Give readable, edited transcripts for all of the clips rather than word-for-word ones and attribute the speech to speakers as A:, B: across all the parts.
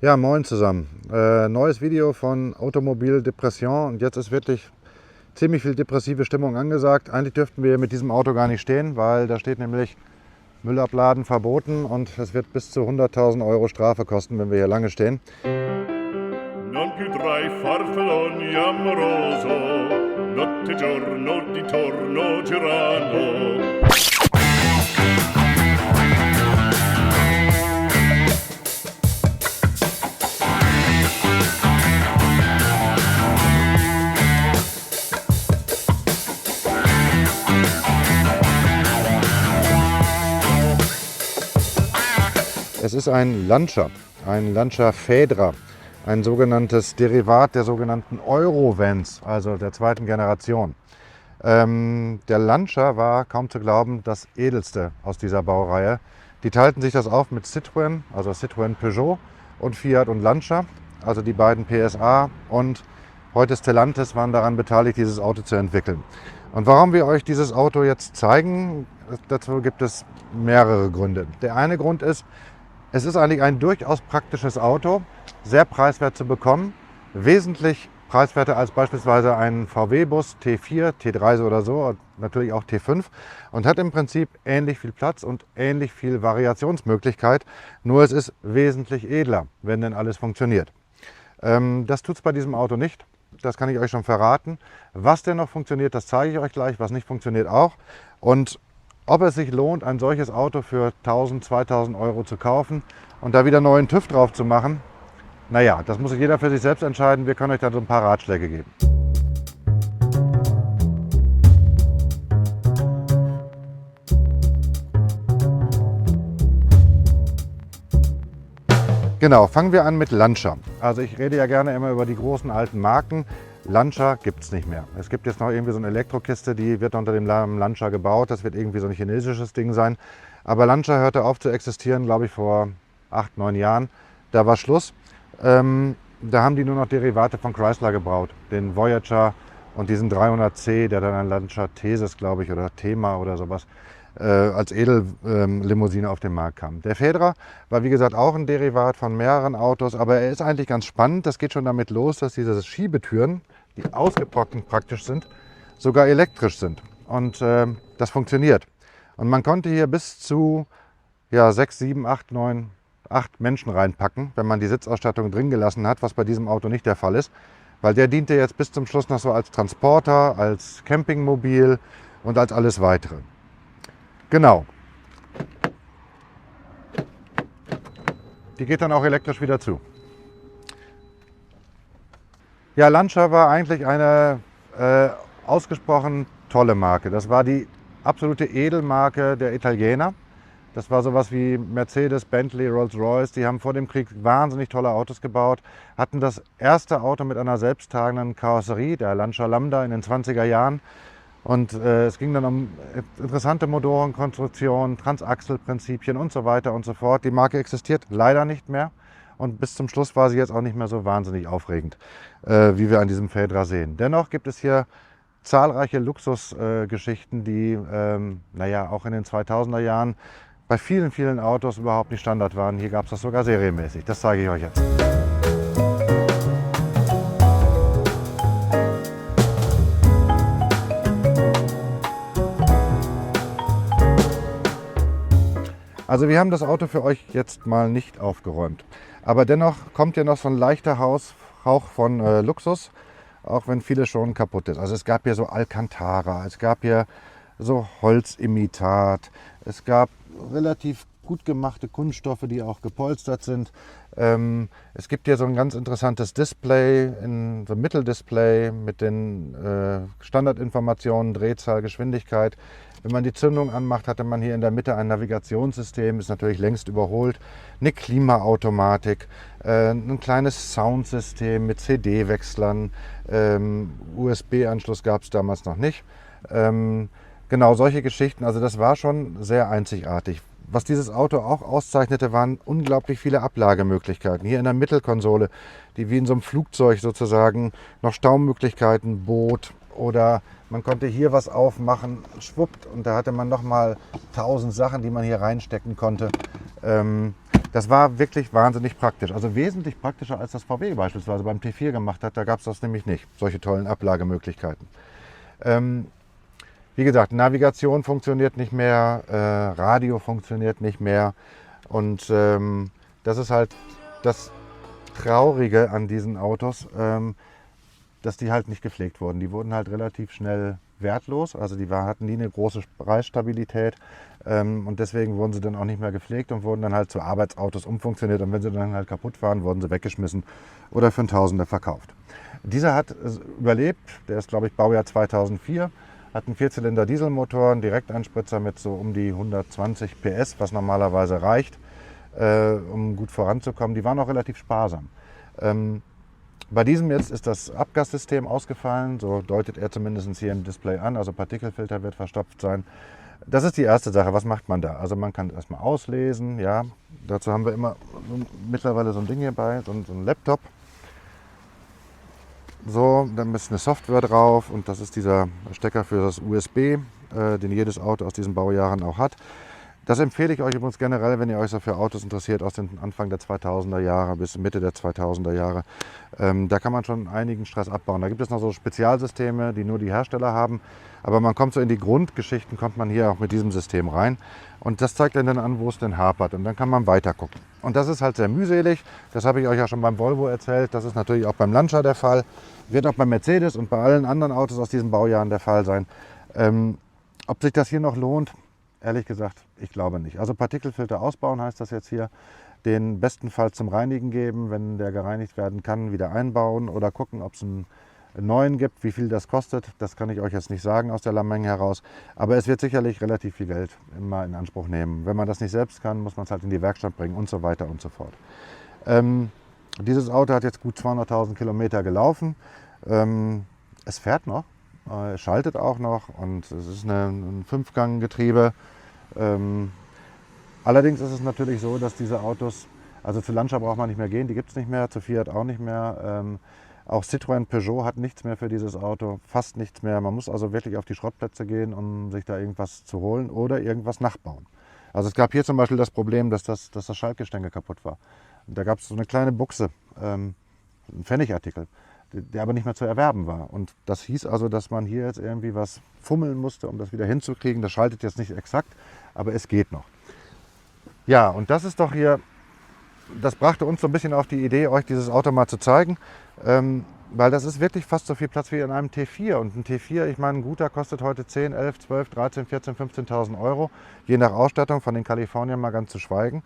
A: Ja, moin zusammen. Neues Video von Automobil Depression und jetzt ist wirklich ziemlich viel depressive Stimmung angesagt. Eigentlich dürften wir mit diesem Auto gar nicht stehen, weil da steht nämlich Müllabladen verboten und es wird bis zu 100.000 Euro Strafe kosten, wenn wir hier lange stehen.
B: Non più tra i farfalloni amoroso, notte e giorno di torno girano.
A: Es ist ein Lancia Fedra, ein sogenanntes Derivat der sogenannten Eurovans, also der zweiten Generation. Der Lancia war kaum zu glauben das edelste aus dieser Baureihe. Die teilten sich das auf mit Citroën, also Citroën Peugeot und Fiat und Lancia, also die beiden PSA und heute Stellantis waren daran beteiligt, dieses Auto zu entwickeln. Und warum wir euch dieses Auto jetzt zeigen, dazu gibt es mehrere Gründe. Der eine Grund ist, es ist eigentlich ein durchaus praktisches Auto, sehr preiswert zu bekommen, wesentlich preiswerter als beispielsweise ein VW-Bus T4, T3 oder so, natürlich auch T5 und hat im Prinzip ähnlich viel Platz und ähnlich viel Variationsmöglichkeit, nur es ist wesentlich edler, wenn denn alles funktioniert. Das tut es bei diesem Auto nicht, das kann ich euch schon verraten. Was denn noch funktioniert, das zeige ich euch gleich, was nicht funktioniert auch. Und ob es sich lohnt, ein solches Auto für 1.000, 2.000 Euro zu kaufen und da wieder neuen TÜV drauf zu machen, naja, das muss sich jeder für sich selbst entscheiden. Wir können euch da so ein paar Ratschläge geben. Genau, fangen wir an mit Lancia. Also ich rede ja gerne immer über die großen alten Marken. Lancia gibt es nicht mehr. Es gibt jetzt noch irgendwie so eine Elektrokiste, die wird unter dem Namen Lancia gebaut. Das wird irgendwie so ein chinesisches Ding sein. Aber Lancia hörte auf zu existieren, glaube ich, vor 8, 9 Jahren. Da war Schluss. Da haben die nur noch Derivate von Chrysler gebaut. Den Voyager und diesen 300C, der dann ein Lancia Thesis, glaube ich, oder Thema oder sowas, als Edellimousine auf den Markt kam. Der Fedra war wie gesagt auch ein Derivat von mehreren Autos, aber er ist eigentlich ganz spannend. Das geht schon damit los, dass diese Schiebetüren, die ausgetrocknet praktisch sind, sogar elektrisch sind. Und das funktioniert. Und man konnte hier bis zu 6, 7, 8, 9, 8 Menschen reinpacken, wenn man die Sitzausstattung drin gelassen hat, was bei diesem Auto nicht der Fall ist. Weil der diente jetzt bis zum Schluss noch so als Transporter, als Campingmobil und als alles Weitere. Genau. Die geht dann auch elektrisch wieder zu. Ja, Lancia war eigentlich eine ausgesprochen tolle Marke. Das war die absolute Edelmarke der Italiener. Das war sowas wie Mercedes, Bentley, Rolls-Royce. Die haben vor dem Krieg wahnsinnig tolle Autos gebaut, hatten das erste Auto mit einer selbsttragenden Karosserie, der Lancia Lambda in den 20er Jahren. Und es ging dann um interessante Motorenkonstruktionen, Transaxelprinzipien und so weiter und so fort. Die Marke existiert leider nicht mehr und bis zum Schluss war sie jetzt auch nicht mehr so wahnsinnig aufregend, wie wir an diesem Fedra sehen. Dennoch gibt es hier zahlreiche Luxusgeschichten, die auch in den 2000er Jahren bei vielen, vielen Autos überhaupt nicht Standard waren. Hier gab es das sogar serienmäßig. Das zeige ich euch jetzt. Also wir haben das Auto für euch jetzt mal nicht aufgeräumt. Aber dennoch kommt hier noch so ein leichter Hauch von Luxus, auch wenn vieles schon kaputt ist. Also es gab hier so Alcantara, es gab hier so Holzimitat, es gab relativ gut gemachte Kunststoffe, die auch gepolstert sind. Es gibt hier so ein ganz interessantes Display, so ein Mitteldisplay mit den Standardinformationen, Drehzahl, Geschwindigkeit. Wenn man die Zündung anmacht, hatte man hier in der Mitte ein Navigationssystem, ist natürlich längst überholt, eine Klimaautomatik, ein kleines Soundsystem mit CD-Wechslern, USB-Anschluss gab es damals noch nicht. Genau solche Geschichten, also das war schon sehr einzigartig. Was dieses Auto auch auszeichnete, waren unglaublich viele Ablagemöglichkeiten. Hier in der Mittelkonsole, die wie in so einem Flugzeug sozusagen noch Staummöglichkeiten bot. Oder man konnte hier was aufmachen, schwuppt, und da hatte man nochmal 1000 Sachen, die man hier reinstecken konnte. Das war wirklich wahnsinnig praktisch. Also wesentlich praktischer, als das VW beispielsweise beim T4 gemacht hat. Da gab es das nämlich nicht, solche tollen Ablagemöglichkeiten. Wie gesagt, Navigation funktioniert nicht mehr, Radio funktioniert nicht mehr. Und das ist halt das Traurige an diesen Autos, dass die halt nicht gepflegt wurden. Die wurden halt relativ schnell wertlos, also die hatten nie eine große Preisstabilität und deswegen wurden sie dann auch nicht mehr gepflegt und wurden dann halt zu Arbeitsautos umfunktioniert und wenn sie dann halt kaputt waren, wurden sie weggeschmissen oder für einen Tausender verkauft. Dieser hat überlebt, der ist glaube ich Baujahr 2004, hat einen Vierzylinder Dieselmotor, einen Direkteinspritzer mit so um die 120 PS, was normalerweise reicht, um gut voranzukommen. Die waren auch relativ sparsam. Bei diesem jetzt ist das Abgassystem ausgefallen, so deutet er zumindest hier im Display an, also Partikelfilter wird verstopft sein. Das ist die erste Sache, was macht man da? Also man kann erstmal auslesen, ja, dazu haben wir immer mittlerweile so ein Ding hier bei, so ein Laptop. So, dann ist eine Software drauf und das ist dieser Stecker für das USB, den jedes Auto aus diesen Baujahren auch hat. Das empfehle ich euch übrigens generell, wenn ihr euch so für Autos interessiert, aus den Anfang der 2000er Jahre bis Mitte der 2000er Jahre. Da kann man schon einigen Stress abbauen. Da gibt es noch so Spezialsysteme, die nur die Hersteller haben. Aber man kommt so in die Grundgeschichten, kommt man hier auch mit diesem System rein. Und das zeigt dann an, wo es denn hapert. Und dann kann man weiter gucken. Und das ist halt sehr mühselig. Das habe ich euch ja schon beim Volvo erzählt. Das ist natürlich auch beim Lancia der Fall. Wird auch beim Mercedes und bei allen anderen Autos aus diesen Baujahren der Fall sein. Ob sich das hier noch lohnt? Ehrlich gesagt, ich glaube nicht. Also Partikelfilter ausbauen heißt das jetzt hier. Den bestenfalls zum Reinigen geben, wenn der gereinigt werden kann, wieder einbauen oder gucken, ob es einen neuen gibt. Wie viel das kostet, das kann ich euch jetzt nicht sagen aus der Lameng heraus. Aber es wird sicherlich relativ viel Geld immer in Anspruch nehmen. Wenn man das nicht selbst kann, muss man es halt in die Werkstatt bringen und so weiter und so fort. Dieses Auto hat jetzt gut 200.000 Kilometer gelaufen. Es fährt noch. Es schaltet auch noch und es ist ein Fünfganggetriebe. Allerdings ist es natürlich so, dass diese Autos, also zu Lancia braucht man nicht mehr gehen, die gibt es nicht mehr, zu Fiat auch nicht mehr. Auch Citroën Peugeot hat nichts mehr für dieses Auto, fast nichts mehr. Man muss also wirklich auf die Schrottplätze gehen, um sich da irgendwas zu holen oder irgendwas nachbauen. Also es gab hier zum Beispiel das Problem, dass das Schaltgestänge kaputt war. Und da gab es so eine kleine Buchse, ein Pfennigartikel, der aber nicht mehr zu erwerben war. Und das hieß also, dass man hier jetzt irgendwie was fummeln musste, um das wieder hinzukriegen. Das schaltet jetzt nicht exakt, aber es geht noch. Ja, und das ist doch hier, das brachte uns so ein bisschen auf die Idee, euch dieses Auto mal zu zeigen, weil das ist wirklich fast so viel Platz wie in einem T4. Und ein T4, ich meine, ein guter kostet heute 10, 11, 12, 13, 14, 15.000 Euro, je nach Ausstattung, von den Kaliforniern mal ganz zu schweigen.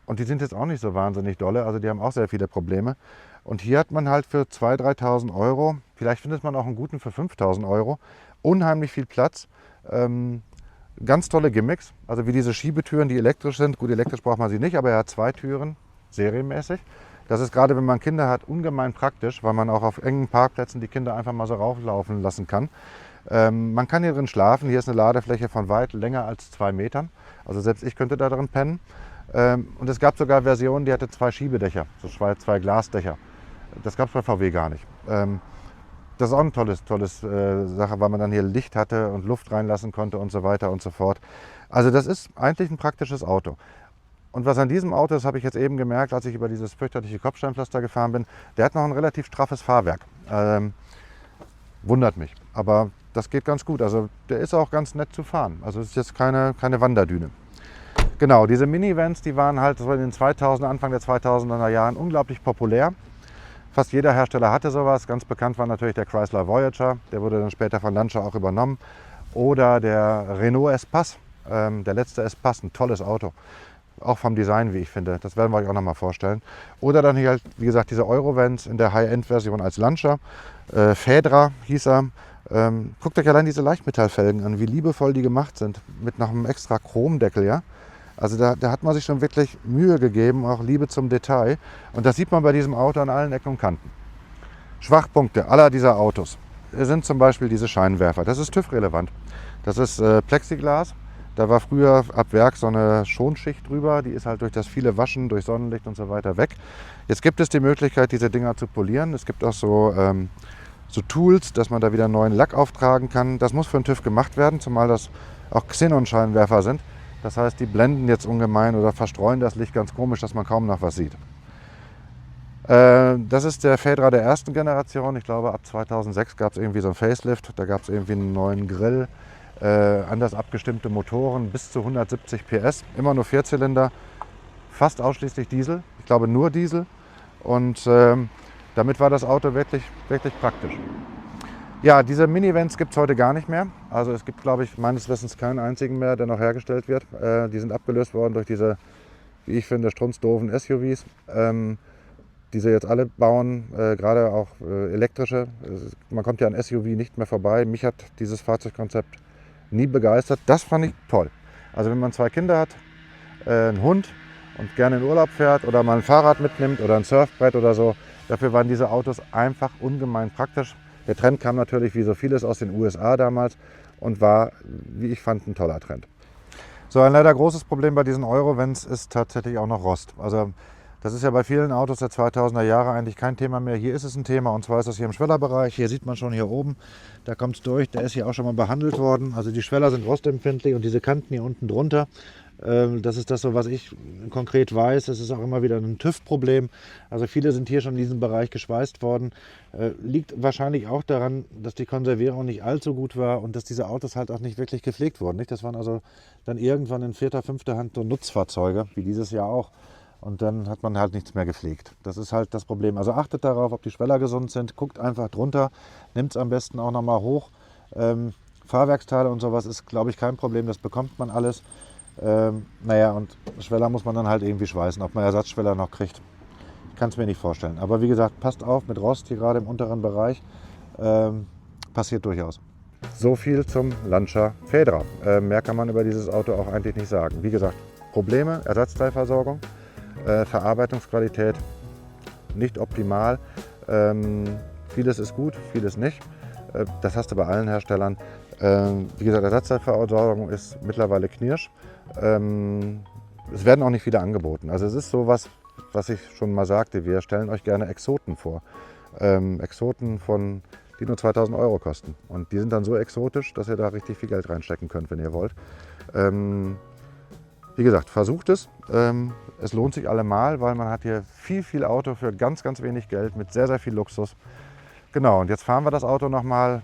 A: Und die sind jetzt auch nicht so wahnsinnig dolle, also die haben auch sehr viele Probleme. Und hier hat man halt für 2.000, 3.000 Euro, vielleicht findet man auch einen guten für 5.000 Euro, unheimlich viel Platz. Ganz tolle Gimmicks, also wie diese Schiebetüren, die elektrisch sind. Gut, elektrisch braucht man sie nicht, aber er hat 2 Türen, serienmäßig. Das ist gerade, wenn man Kinder hat, ungemein praktisch, weil man auch auf engen Parkplätzen die Kinder einfach mal so rauflaufen lassen kann. Man kann hier drin schlafen. Hier ist eine Ladefläche von weit länger als 2 Metern. Also selbst ich könnte da drin pennen. Und es gab sogar Versionen, die hatte 2 Schiebedächer, so 2 Glasdächer. Das gab es bei VW gar nicht. Das ist auch eine tolle Sache, weil man dann hier Licht hatte und Luft reinlassen konnte und so weiter und so fort. Also das ist eigentlich ein praktisches Auto. Und was an diesem Auto, das habe ich jetzt eben gemerkt, als ich über dieses fürchterliche Kopfsteinpflaster gefahren bin, der hat noch ein relativ straffes Fahrwerk. Wundert mich, aber das geht ganz gut. Also der ist auch ganz nett zu fahren. Also es ist jetzt keine Wanderdüne. Genau, diese Minivans, die waren halt so in den 2000, Anfang der 2000er Jahren unglaublich populär. Fast jeder Hersteller hatte sowas. Ganz bekannt war natürlich der Chrysler Voyager, der wurde dann später von Lancia auch übernommen. Oder der Renault Espace, der letzte Espace, ein tolles Auto. Auch vom Design, wie ich finde. Das werden wir euch auch noch mal vorstellen. Oder dann hier halt, wie gesagt, diese Eurovans in der High-End-Version als Lancia. Phaedra hieß er. Guckt euch allein diese Leichtmetallfelgen an, wie liebevoll die gemacht sind. Mit noch einem extra Chromdeckel, ja. Also da hat man sich schon wirklich Mühe gegeben, auch Liebe zum Detail. Und das sieht man bei diesem Auto an allen Ecken und Kanten. Schwachpunkte aller dieser Autos sind zum Beispiel diese Scheinwerfer. Das ist TÜV-relevant. Das ist Plexiglas. Da war früher ab Werk so eine Schonschicht drüber. Die ist halt durch das viele Waschen, durch Sonnenlicht und so weiter weg. Jetzt gibt es die Möglichkeit, diese Dinger zu polieren. Es gibt auch so Tools, dass man da wieder neuen Lack auftragen kann. Das muss für den TÜV gemacht werden, zumal das auch Xenon-Scheinwerfer sind. Das heißt, die blenden jetzt ungemein oder verstreuen das Licht ganz komisch, dass man kaum noch was sieht. Das ist der Fedra der ersten Generation. Ich glaube, ab 2006 gab es irgendwie so ein Facelift. Da gab es irgendwie einen neuen Grill, anders abgestimmte Motoren bis zu 170 PS. Immer nur Vierzylinder, fast ausschließlich Diesel. Ich glaube nur Diesel. Und damit war das Auto wirklich, wirklich praktisch. Ja, diese Minivans gibt es heute gar nicht mehr. Also es gibt, glaube ich, meines Wissens keinen einzigen mehr, der noch hergestellt wird. Die sind abgelöst worden durch diese, wie ich finde, strunzdoofen SUVs, die sie jetzt alle bauen, gerade auch elektrische. Man kommt ja an SUV nicht mehr vorbei. Mich hat dieses Fahrzeugkonzept nie begeistert. Das fand ich toll. Also wenn man 2 Kinder hat, einen Hund und gerne in Urlaub fährt oder mal ein Fahrrad mitnimmt oder ein Surfbrett oder so, dafür waren diese Autos einfach ungemein praktisch. Der Trend kam natürlich wie so vieles aus den USA damals und war, wie ich fand, ein toller Trend. So, ein leider großes Problem bei diesen Eurovans ist tatsächlich auch noch Rost. Also das ist ja bei vielen Autos der 2000er Jahre eigentlich kein Thema mehr. Hier ist es ein Thema, und zwar ist das hier im Schwellerbereich. Hier sieht man schon hier oben, da kommt es durch. Der ist hier auch schon mal behandelt worden. Also die Schweller sind rostempfindlich und diese Kanten hier unten drunter, das ist das, so, was ich konkret weiß. Das ist auch immer wieder ein TÜV-Problem. Also viele sind hier schon in diesem Bereich geschweißt worden. Liegt wahrscheinlich auch daran, dass die Konservierung nicht allzu gut war und dass diese Autos halt auch nicht wirklich gepflegt wurden. Nicht? Das waren also dann irgendwann in 4., 5. Hand so Nutzfahrzeuge, wie dieses Jahr auch. Und dann hat man halt nichts mehr gepflegt. Das ist halt das Problem. Also achtet darauf, ob die Schweller gesund sind. Guckt einfach drunter. Nimmt es am besten auch nochmal hoch. Fahrwerksteile und sowas ist, glaube ich, kein Problem. Das bekommt man alles. Naja, und Schweller muss man dann halt irgendwie schweißen. Ob man Ersatzschweller noch kriegt, ich kann es mir nicht vorstellen. Aber wie gesagt, passt auf mit Rost hier gerade im unteren Bereich. Passiert durchaus. So viel zum Lancia Fedra. Mehr kann man über dieses Auto auch eigentlich nicht sagen. Wie gesagt, Probleme, Ersatzteilversorgung. Verarbeitungsqualität nicht optimal. Vieles ist gut, vieles nicht. Das hast du bei allen Herstellern. Wie gesagt, Ersatzteilversorgung ist mittlerweile Knirsch. Es werden auch nicht viele angeboten. Also es ist sowas, was ich schon mal sagte, wir stellen euch gerne Exoten vor. Exoten, die nur 2000 € kosten. Und die sind dann so exotisch, dass ihr da richtig viel Geld reinstecken könnt, wenn ihr wollt. Wie gesagt, versucht es. Es lohnt sich allemal, weil man hat hier viel Auto für ganz, ganz wenig Geld mit sehr, sehr viel Luxus. Genau, und jetzt fahren wir das Auto nochmal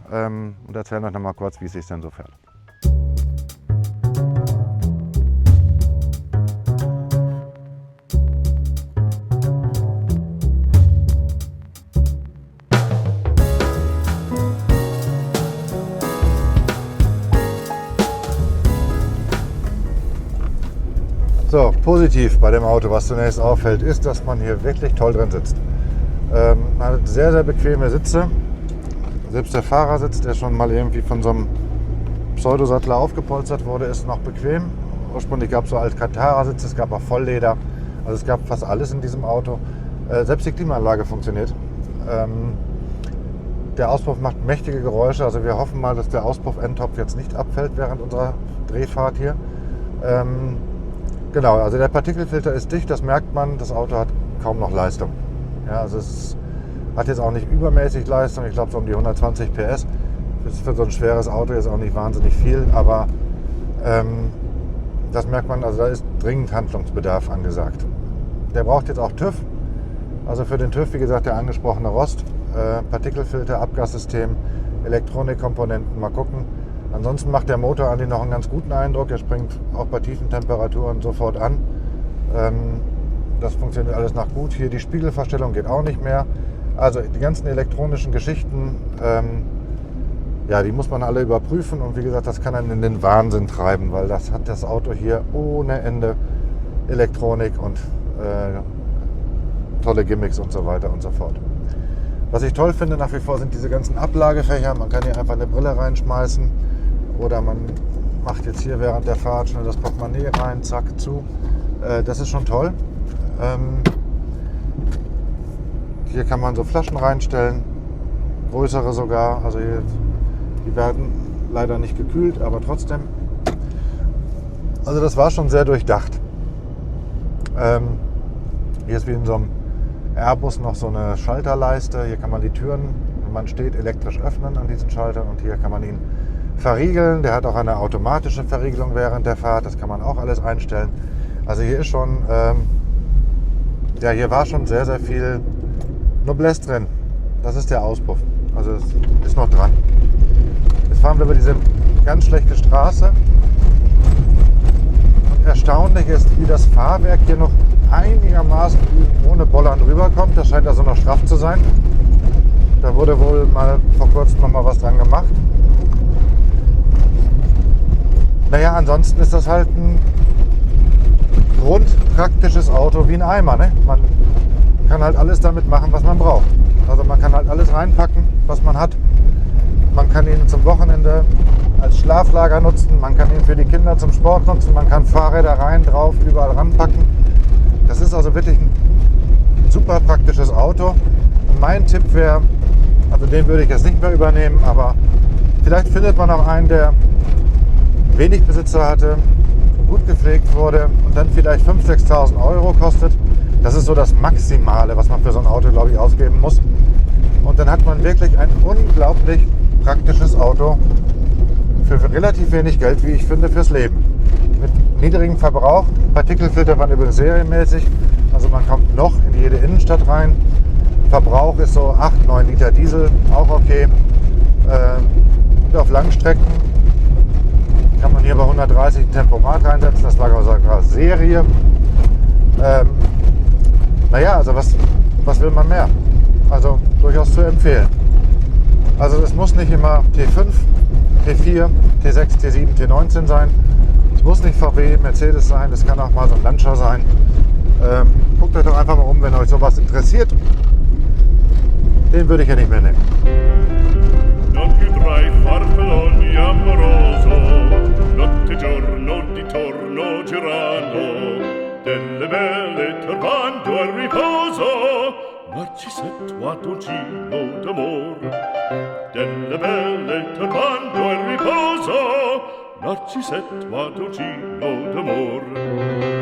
A: und erzählen euch nochmal kurz, wie es sich denn so fährt. So, positiv bei dem Auto, was zunächst auffällt, ist, dass man hier wirklich toll drin sitzt. Man hat sehr, sehr bequeme Sitze. Selbst der Fahrersitz, der schon mal irgendwie von so einem Pseudosattler aufgepolstert wurde, ist noch bequem. Ursprünglich gab es so Alcantara-Sitze, es gab auch Vollleder. Also es gab fast alles in diesem Auto. Selbst die Klimaanlage funktioniert. Der Auspuff macht mächtige Geräusche. Also wir hoffen mal, dass der Auspuff-Endtopf jetzt nicht abfällt während unserer Drehfahrt hier. Genau, also der Partikelfilter ist dicht, das merkt man. Das Auto hat kaum noch Leistung. Ja, also es hat jetzt auch nicht übermäßig Leistung. Ich glaube so um die 120 PS. Das ist für so ein schweres Auto jetzt auch nicht wahnsinnig viel, aber das merkt man, also da ist dringend Handlungsbedarf angesagt. Der braucht jetzt auch TÜV. Also für den TÜV, wie gesagt, der angesprochene Rost, Partikelfilter, Abgassystem, Elektronikkomponenten, mal gucken. Ansonsten macht der Motor eigentlich noch einen ganz guten Eindruck. Er springt auch bei tiefen Temperaturen sofort an. Das funktioniert alles nach gut. Hier die Spiegelverstellung geht auch nicht mehr. Also die ganzen elektronischen Geschichten, ja, die muss man alle überprüfen. Und wie gesagt, das kann einen in den Wahnsinn treiben, weil das hat das Auto hier ohne Ende Elektronik und tolle Gimmicks und so weiter und so fort. Was ich toll finde nach wie vor sind diese ganzen Ablagefächer. Man kann hier einfach eine Brille reinschmeißen oder man macht jetzt hier während der Fahrt schnell das Portemonnaie rein, zack, zu. Das ist schon toll. Hier kann man so Flaschen reinstellen, größere sogar. Also hier, die werden leider nicht gekühlt, aber trotzdem. Also das war schon sehr durchdacht. Hier ist wie in so einem Airbus noch so eine Schalterleiste. Hier kann man die Türen, wenn man steht, elektrisch öffnen an diesen Schaltern und hier kann man ihn verriegeln. Der hat auch eine automatische Verriegelung während der Fahrt. Das kann man auch alles einstellen. Also hier ist schon, ja, hier war schon sehr, sehr viel Noblesse drin. Das ist der Auspuff. Also es ist noch dran. Jetzt fahren wir über diese ganz schlechte Straße. Und erstaunlich ist, wie das Fahrwerk hier noch einigermaßen ohne Bollern rüberkommt. Das scheint also noch straff zu sein. Da wurde wohl mal vor kurzem noch mal was dran gemacht. Naja, ansonsten ist das halt ein grundpraktisches Auto wie ein Eimer. Ne? Man kann halt alles damit machen, was man braucht. Also man kann halt alles reinpacken, was man hat. Man kann ihn zum Wochenende als Schlaflager nutzen. Man kann ihn für die Kinder zum Sport nutzen. Man kann Fahrräder rein, drauf, überall ranpacken. Das ist also wirklich ein super praktisches Auto. Und mein Tipp wäre, also den würde ich jetzt nicht mehr übernehmen, aber vielleicht findet man auch einen, der wenig Besitzer hatte, gut gepflegt wurde und dann vielleicht 5.000, 6.000 Euro kostet. Das ist so das Maximale, was man für so ein Auto, glaube ich, ausgeben muss. Und dann hat man wirklich ein unglaublich praktisches Auto für relativ wenig Geld, wie ich finde, fürs Leben. Mit niedrigem Verbrauch. Partikelfilter waren übrigens serienmäßig. Also man kommt noch in jede Innenstadt rein. Verbrauch ist so 8, 9 Liter Diesel, auch okay. Und auf Langstrecken kann man hier bei 130 ein Tempomat reinsetzen. Das war sogar Serie. Naja, also was will man mehr? Also durchaus zu empfehlen. Also es muss nicht immer T5, T4, T6, T7, T19 sein. Es muss nicht VW, Mercedes sein. Es kann auch mal so ein Lancia sein. Guckt euch doch einfach mal um, wenn euch sowas interessiert. Den würde ich ja nicht mehr nehmen.
B: Non più tra i farfalloni amoroso, notte e giorno di torno girano, delle belle turbando al riposo, Narcisetto Adolcino d'amor. Delle belle turbando al riposo, Narcisetto Adolcino d'amor.